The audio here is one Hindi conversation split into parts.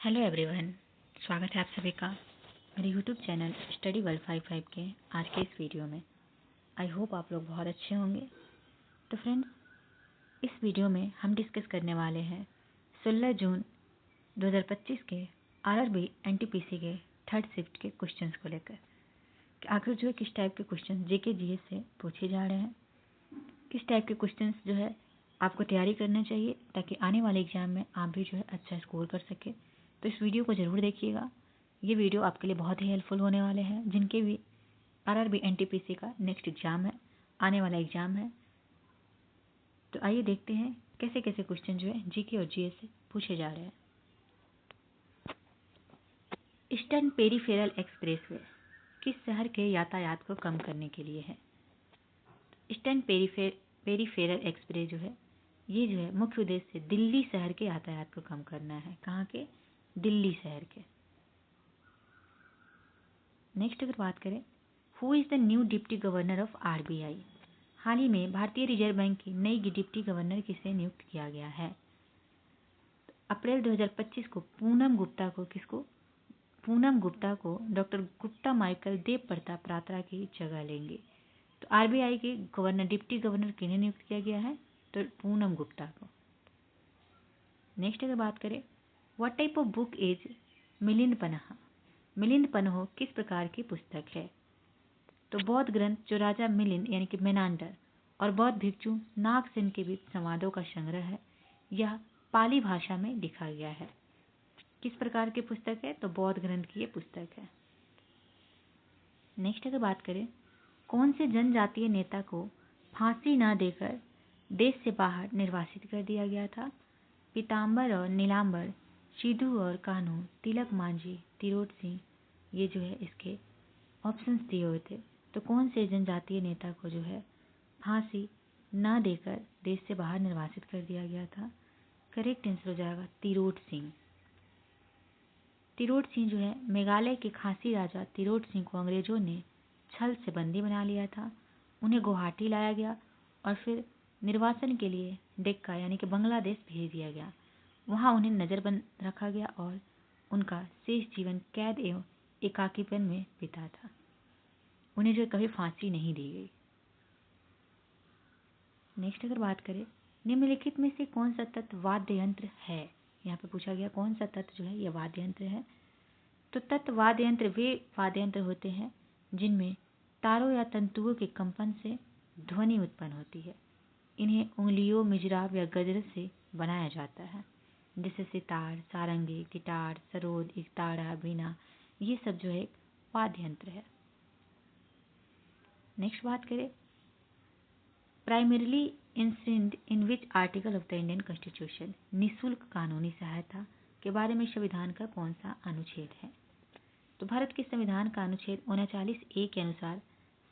हेलो एवरीवन, स्वागत है आप सभी का मेरे यूट्यूब चैनल स्टडी वर्ल्ड 55 के आज के इस वीडियो में। आई होप आप लोग बहुत अच्छे होंगे। तो फ्रेंड्स, इस वीडियो में हम डिस्कस करने वाले हैं 16 जून 2025 के आरआरबी एनटीपीसी के थर्ड शिफ्ट के क्वेश्चंस को लेकर कि आखिर जो है किस टाइप के क्वेश्चन जेके जीएस से पूछे जा रहे हैं, किस टाइप के क्वेश्चंस जो है आपको तैयारी करना चाहिए ताकि आने वाले एग्जाम में आप भी जो है अच्छा स्कोर कर सके। तो इस वीडियो को ज़रूर देखिएगा। ये वीडियो आपके लिए बहुत ही हेल्पफुल होने वाले हैं जिनके भी आरआरबी एनटीपीसी का नेक्स्ट एग्जाम है, आने वाला एग्जाम है। तो आइए देखते हैं कैसे कैसे क्वेश्चन जो है जीके और जीएस से पूछे जा रहे हैं। ईस्टर्न पेरीफेरल एक्सप्रेसवे किस शहर के यातायात को कम करने के लिए है? ईस्टर्न पेरीफेरल एक्सप्रेस जो है ये जो है मुख्य उद्देश्य से दिल्ली शहर के यातायात को कम करना है। कहाँ के? दिल्ली शहर के। नेक्स्ट अगर बात करें, who is the new deputy governor of RBI? हाल ही में भारतीय रिजर्व बैंक की नई डिप्टी गवर्नर किसे नियुक्त किया गया है? अप्रैल 2025 को पूनम गुप्ता को डॉक्टर गुप्ता माइकल देव प्रताप रात्रा की जगह लेंगे। तो आरबीआई के गवर्नर डिप्टी गवर्नर किन्हें नियुक्त किया गया है? तो पूनम गुप्ता को। नेक्स्ट अगर बात करें, what type of book is Milind Panha? Milind Panha किस प्रकार की पुस्तक है? तो बौद्ध ग्रंथ जो राजा मिलिंद यानी कि मेनांडर और बौद्ध भिक्षु नागसेन के बीच संवादों का संग्रह है। यह पाली भाषा में लिखा गया है। किस प्रकार की पुस्तक है? तो बौद्ध ग्रंथ की ये पुस्तक है। नेक्स्ट अगर बात करें, कौन से जनजातीय नेता को फांसी न देकर देश से बाहर निर्वासित कर दिया गया था? पीताम्बर और नीलांबर, सिद्धू और कान्हू, तिलक मांझी, तिरोट सिंह, ये जो है इसके ऑप्शंस दिए हुए थे। तो कौन से जनजातीय नेता को जो है फांसी न देकर देश से बाहर निर्वासित कर दिया गया था? करेक्ट आंसर हो जाएगा तिरोट सिंह। तिरोट सिंह जो है मेघालय के खासी राजा तिरोट सिंह को अंग्रेजों ने छल से बंदी बना लिया था। उन्हें गुवाहाटी लाया गया और फिर निर्वासन के लिए डेक्का यानी कि बांग्लादेश भेज दिया गया। वहां उन्हें नज़रबंद रखा गया और उनका शेष जीवन कैद एवं एकाकीपन में बीता था। उन्हें जो कभी फांसी नहीं दी गई। नेक्स्ट अगर बात करें, निम्नलिखित में से कौन सा तत्व वाद्य यंत्र है? यहाँ पे पूछा गया कौन सा तत्व जो है यह वाद्य यंत्र है। तो तत्व वाद्य यंत्र वे वाद्य यंत्र होते हैं जिनमें तारों या तंतुओं के कंपन से ध्वनि उत्पन्न होती है। इन्हें उंगलियों, मिजराब या गजर से बनाया जाता है, जैसे सितार, सारंगी, गिटार, सरोद, इकतारा, बीना, ये सब जो है वाद्य यंत्र है। नेक्स्ट बात करें, primarily inside in which article of the Indian constitution? निःशुल्क कानूनी सहायता के बारे में संविधान का कौन सा अनुच्छेद है? तो भारत के संविधान का अनुच्छेद 39(a) के अनुसार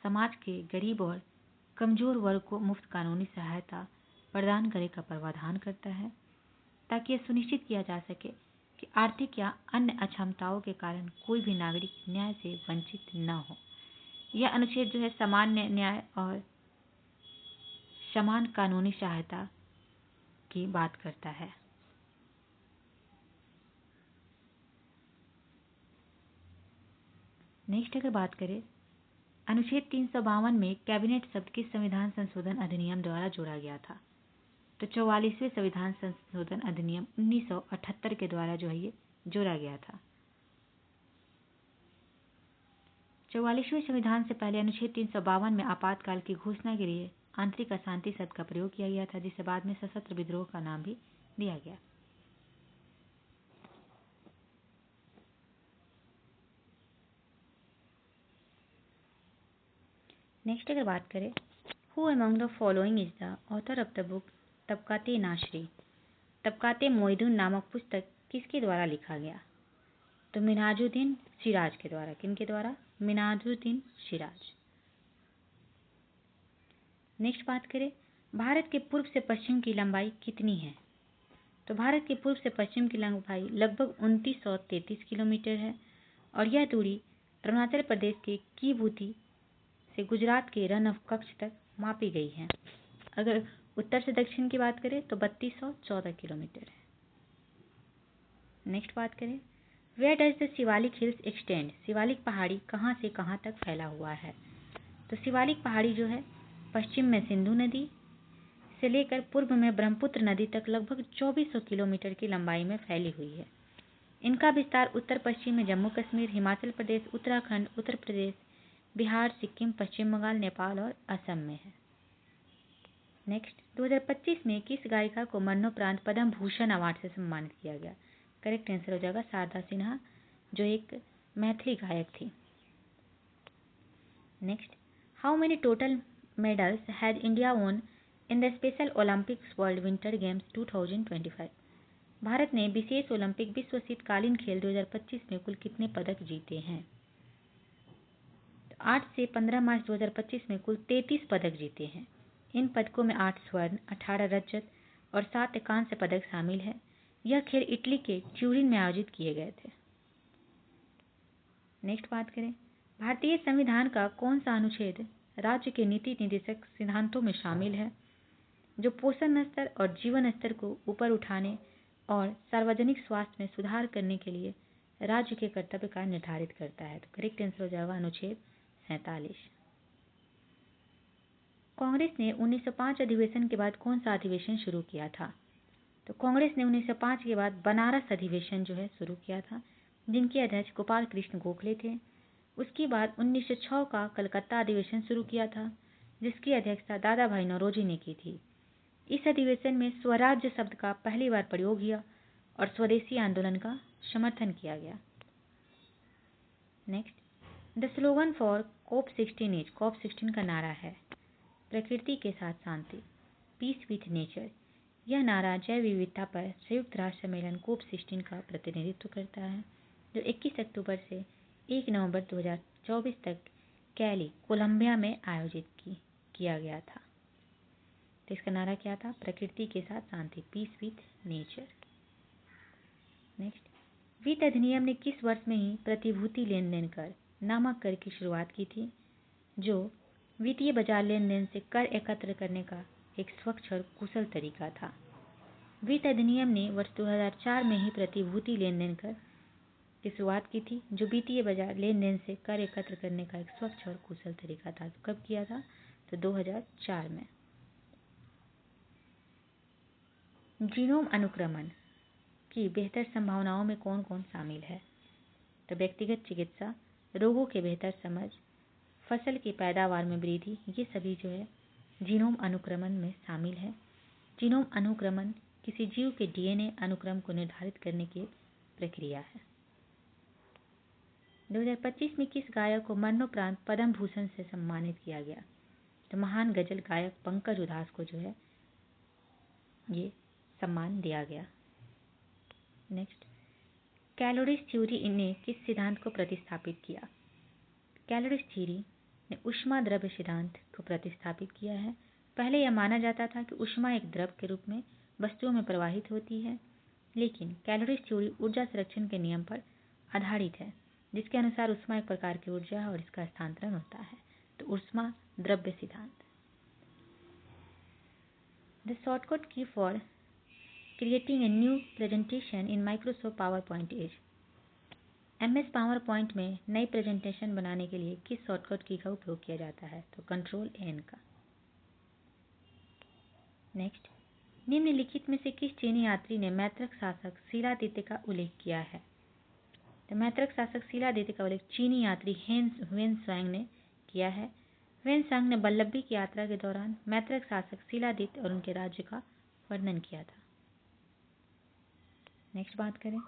समाज के गरीब और कमजोर वर्ग को मुफ्त कानूनी सहायता प्रदान करने का प्रावधान करता है ताकि यह सुनिश्चित किया जा सके कि आर्थिक या अन्य अक्षमताओं के कारण कोई भी नागरिक न्याय से वंचित न हो। यह अनुच्छेद जो है सामान्य न्याय और समान कानूनी सहायता की बात करता है। नेक्स्ट अगर बात करें, अनुच्छेद 352 में कैबिनेट शब्द किस संविधान संशोधन अधिनियम द्वारा जोड़ा गया था? तो 44वें संविधान संशोधन अधिनियम 1978 के द्वारा जो है ये जोड़ा गया था। 44वें संविधान से पहले अनुच्छेद 352 में आपातकाल की घोषणा के लिए आंतरिक अशांति शब्द का प्रयोग किया गया था, जिसे बाद में सशस्त्र विद्रोह का नाम भी दिया गया। नेक्स्ट अगर बात करें, who among the following is the author of the book Tabaqate Nasiri? Tabaqate मोइदुन नामक पुस्तक किसके द्वारा लिखा गया? तो मिन्हाजुद्दीन सिराज के द्वारा। किनके द्वारा? मिन्हाजुद्दीन सिराज। नेक्स्ट बात करें, भारत के पूर्व से पश्चिम की लंबाई कितनी है? तो भारत के पूर्व से पश्चिम की लंबाई लगभग 2933 किलोमीटर है और यह दूरी अरुणाचल प्रदेश के कीबुती से गुजरात के रन ऑफ कच्छ तक मापी गई है। अगर उत्तर से दक्षिण की बात करें तो 3214 किलोमीटर है। नेक्स्ट बात करें, where does the Shivalik hills extend, Shivalik पहाड़ी कहाँ से कहाँ तक फैला हुआ है। तो शिवालिक पहाड़ी जो है पश्चिम में सिंधु नदी से लेकर पूर्व में ब्रह्मपुत्र नदी तक लगभग 2400 किलोमीटर की लंबाई में फैली हुई है। इनका विस्तार उत्तर पश्चिम में जम्मू कश्मीर, हिमाचल प्रदेश, उत्तराखंड, उत्तर प्रदेश, बिहार, सिक्किम, पश्चिम बंगाल, नेपाल और असम में है। नेक्स्ट, 2025 में किस गायिका को मरणोपरांत पद्म भूषण अवार्ड से सम्मानित किया गया। करेक्ट आंसर हो जाएगा शारदा सिन्हा, जो एक मैथिली गायक थी। Next, how many total medals has India वोन in the special Olympics world winter games 2025। Bharat ने विशेष ओलंपिक विश्व शीतकालीन खेल 2025 में कुल कितने पदक जीते हैं। 8 से 15 मार्च 2025 में कुल 33 पदक जीते हैं। इन पदकों में 8 स्वर्ण, 18 रजत और 7 कांस्य पदक शामिल है। यह खेल इटली के ट्यूरिन में आयोजित किए गए थे। नेक्स्ट बात करें, भारतीय संविधान का कौन सा अनुच्छेद राज्य के नीति निर्देशक सिद्धांतों में शामिल है, जो पोषण स्तर और जीवन स्तर को ऊपर उठाने और सार्वजनिक स्वास्थ्य में सुधार करने के लिए राज्य के कर्तव्य का निर्धारित करता है। तो करेक्ट आंसर हो जाएगा अनुच्छेद 47। कांग्रेस ने 1905 अधिवेशन के बाद कौन सा अधिवेशन शुरू किया था। तो कांग्रेस ने 1905 के बाद बनारस अधिवेशन जो है शुरू किया था, जिनके अध्यक्ष गोपाल कृष्ण गोखले थे। उसके बाद 1906 का कलकत्ता अधिवेशन शुरू किया था, जिसकी अध्यक्षता दादा भाई नौरोजी ने की थी। इस अधिवेशन में स्वराज्य शब्द का पहली बार प्रयोग हुआ और स्वदेशी आंदोलन का समर्थन किया गया। Next, the slogan for COP 16 is, COP 16 का नारा है प्रकृति के साथ शांति, पीस विथ नेचर। यह नारा जैव विविधता पर संयुक्त राष्ट्र सम्मेलन कॉप 16 का प्रतिनिधित्व करता है, जो 21 अक्टूबर से 1 नवंबर 2024 तक कैली, कोलंबिया में आयोजित किया गया था। तो इसका नारा क्या था, प्रकृति के साथ शांति, पीस विथ नेचर। नेक्स्ट, वित्त अधिनियम ने किस वर्ष में ही प्रतिभूति लेन देन कर नामक कर की शुरुआत की थी, जो वित्तीय बाजार लेन देन से कर एकत्र करने का एक स्वच्छ और कुशल तरीका था। वित्त अधिनियम ने वर्ष 2004 में ही प्रतिभूति लेन देन कर की शुरुआत की थी, जो वित्तीय बाजार लेन देन से कर एकत्र करने का एक स्वच्छ और कुशल तरीका था। तो कब किया था, तो 2004 में। जीनोम अनुक्रमण की बेहतर संभावनाओं में कौन कौन शामिल है। तो व्यक्तिगत चिकित्सा, रोगों के बेहतर समझ, फसल की पैदावार में वृद्धि, ये सभी जो है जीनोम अनुक्रमण में शामिल है। जीनोम अनुक्रमण किसी जीव के डीएनए अनुक्रम को निर्धारित करने की प्रक्रिया है। 2025 में किस गायक को मरणोपरांत पद्म भूषण से सम्मानित किया गया। तो महान गजल गायक पंकज उधास को जो है ये सम्मान दिया गया। नेक्स्ट, कैलोरीज थ्योरी ने किस सिद्धांत को प्रतिस्थापित किया। कैलोरीज थ्योरी ने ऊष्मा द्रव्य सिद्धांत को प्रतिस्थापित किया है। पहले यह माना जाता था कि ऊष्मा एक द्रव के रूप में वस्तुओं में प्रवाहित होती है, लेकिन कैलोरीज थ्योरी ऊर्जा संरक्षण के नियम पर आधारित है, जिसके अनुसार ऊष्मा एक प्रकार की ऊर्जा है और इसका हस्तांतरण होता है। तो ऊष्मा द्रव्य सिद्धांत। द शॉर्टकट की for creating a new presentation in Microsoft power point is. MS power point में नई प्रेजेंटेशन बनाने के लिए किस शॉर्टकट की का उपयोग किया जाता है। तो कंट्रोल N का। नेक्स्ट, निम्नलिखित में से किस चीनी यात्री ने मैत्रक शासक शिलादित्य का उल्लेख किया है। तो मैत्रक शासक शिलादित्य का उल्लेख चीनी यात्री ह्वेन-त्सांग ने किया है। ह्वेन-त्सांग ने बल्लभी की यात्रा के दौरान मैत्रक शासक शिलादित्य और उनके राज्य का वर्णन किया था। नेक्स्ट बात करें,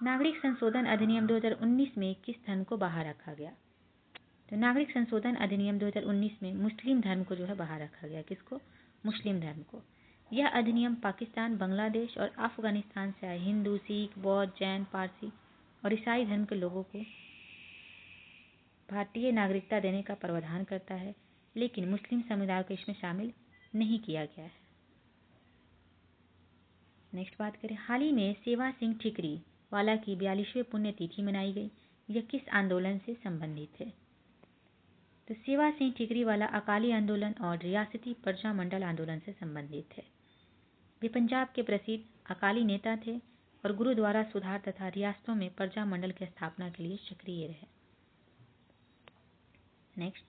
नागरिक संशोधन अधिनियम 2019 में किस धर्म को बाहर रखा गया। तो नागरिक संशोधन अधिनियम 2019 में मुस्लिम धर्म को जो है बाहर रखा गया। किसको, मुस्लिम धर्म को। यह अधिनियम पाकिस्तान, बांग्लादेश और अफगानिस्तान से आए हिंदू, सिख, बौद्ध, जैन, पारसी और ईसाई धर्म के लोगों को भारतीय नागरिकता देने का प्रावधान करता है, लेकिन मुस्लिम समुदाय को इसमें शामिल नहीं किया गया है। नेक्स्ट बात करें, हाल ही में सेवा सिंह ठीकरी वाला की 42वीं पुण्यतिथि मनाई गई। यह किस आंदोलन से संबंधित है। तो सेवा सिंह ठीकरी वाला अकाली आंदोलन और रियासती प्रजा मंडल आंदोलन से संबंधित है। वे पंजाब के प्रसिद्ध अकाली नेता थे, और गुरुद्वारा सुधार तथा रियासतों में प्रजा मंडल की स्थापना के लिए सक्रिय रहे। नेक्स्ट,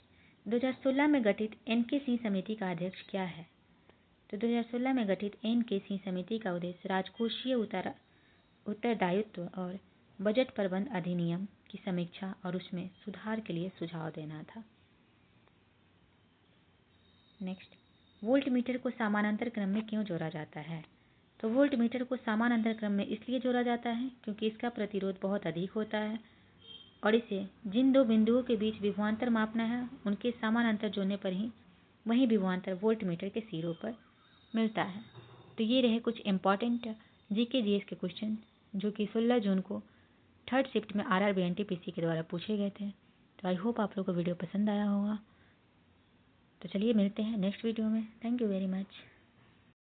2016 में गठित एन.के. सिंह समिति का अध्यक्ष क्या है? तो 2016 में गठित एन.के. सिंह समिति का उद्देश्य राजकोषीय उत्तरदायित्व और बजट प्रबंध अधिनियम की समीक्षा और उसमें सुधार के लिए सुझाव देना था। नेक्स्ट, वोल्ट मीटर को समानांतर क्रम में क्यों जोड़ा जाता है? तो वोल्ट मीटर को समानांतर क्रम में इसलिए जोड़ा जाता है क्योंकि इसका प्रतिरोध बहुत अधिक होता है और इसे जिन दो बिंदुओं के बीच विभवांतर मापना है उनके समानांतर जोड़ने पर ही वही विभवांतर वोल्ट मीटर के सिरों पर मिलता है। तो ये रहे कुछ इंपॉर्टेंट जीके जीएस के क्वेश्चन जो कि 16 जून को थर्ड शिफ्ट में आरआरबी एनटीपीसी के द्वारा पूछे गए थे। तो आई होप आप लोगों को वीडियो पसंद आया होगा। तो चलिए मिलते हैं नेक्स्ट वीडियो में। Thank you very much.